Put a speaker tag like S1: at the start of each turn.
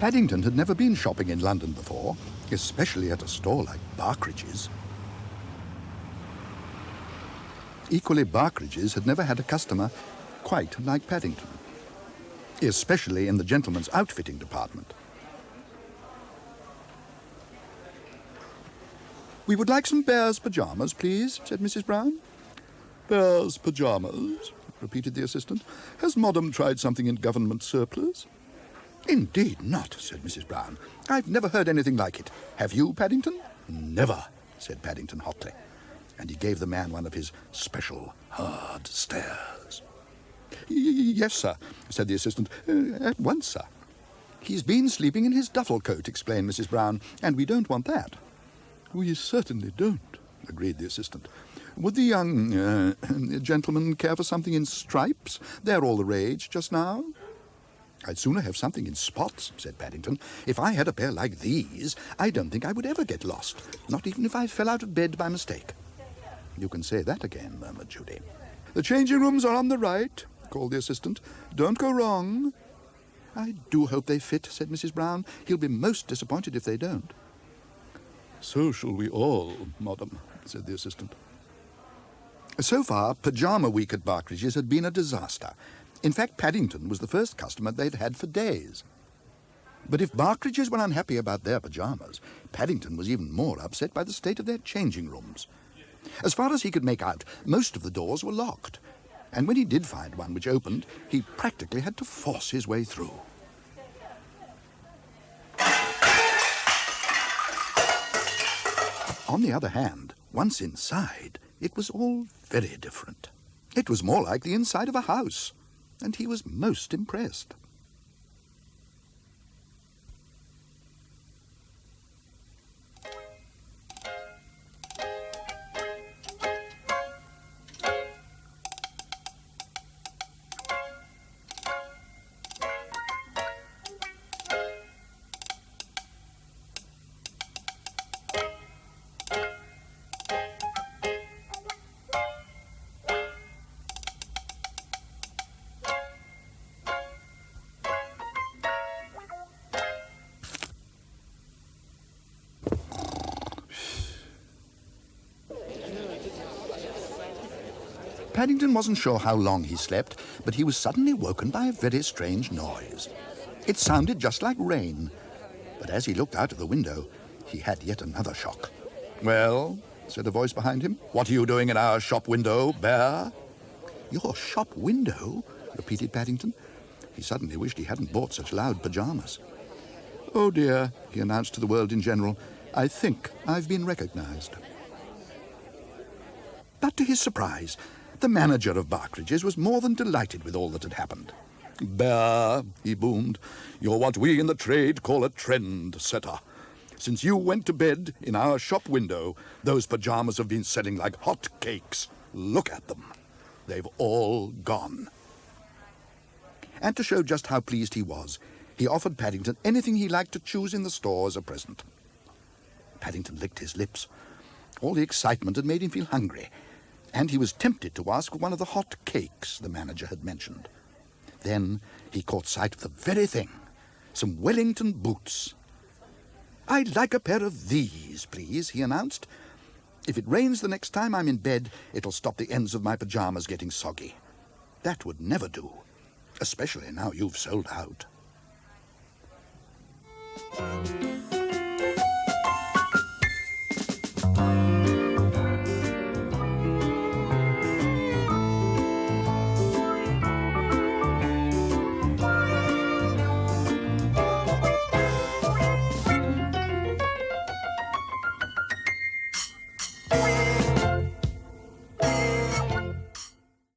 S1: Paddington had never been shopping in London before, especially at a store like Barkridges. Equally, Barkridges had never had a customer quite like Paddington, especially in the gentleman's outfitting department. "We would like some bear's pajamas, please," said Mrs. Brown. "Bear's pajamas," repeated the assistant. "Has Madam tried something in government surplus?" "Indeed not," said Mrs. Brown. "I've never heard anything like it. Have you, Paddington?" "Never," said Paddington hotly, and he gave the man one of his special hard stares. "Yes, sir," said the assistant. "At once, sir." "He's been sleeping in his duffel coat," explained Mrs. Brown, "and we don't want that." "We certainly don't," agreed the assistant. "Would the young gentleman care for something in stripes? They're all the rage just now." "I'd sooner have something in spots," said Paddington. "If I had a pair like these, I don't think I would ever get lost, not even if I fell out of bed by mistake." "You can say that again," murmured Judy. "The changing rooms are on the right," called the assistant. "Don't go wrong." "I do hope they fit," said Mrs. Brown. "He'll be most disappointed if they don't." "So shall we all, madam," said the assistant. So far, Pyjama Week at Barkridges had been a disaster. In fact, Paddington was the first customer they'd had for days. But if Barkridges were unhappy about their pyjamas, Paddington was even more upset by the state of their changing rooms. As far as he could make out, most of the doors were locked, and when he did find one which opened, he practically had to force his way through. On the other hand, once inside, it was all very different. It was more like the inside of a house, and he was most impressed. Paddington wasn't sure how long he slept, but he was suddenly woken by a very strange noise. It sounded just like rain, but as he looked out of the window, he had yet another shock. "Well," said a voice behind him, "what are you doing in our shop window, Bear?" "Your shop window?" repeated Paddington. He suddenly wished he hadn't bought such loud pyjamas. "Oh dear," he announced to the world in general, "I think I've been recognized." But to his surprise, the manager of Barkridges was more than delighted with all that had happened. "Bear," he boomed, "you're what we in the trade call a trend-setter. Since you went to bed in our shop window, those pyjamas have been selling like hot cakes. Look at them. They've all gone." And to show just how pleased he was, he offered Paddington anything he liked to choose in the store as a present. Paddington licked his lips. All the excitement had made him feel hungry, and he was tempted to ask for one of the hot cakes the manager had mentioned. Then he caught sight of the very thing, some Wellington boots. "I'd like a pair of these, please," he announced. "If it rains the next time I'm in bed, it'll stop the ends of my pyjamas getting soggy. That would never do, especially now you've sold out."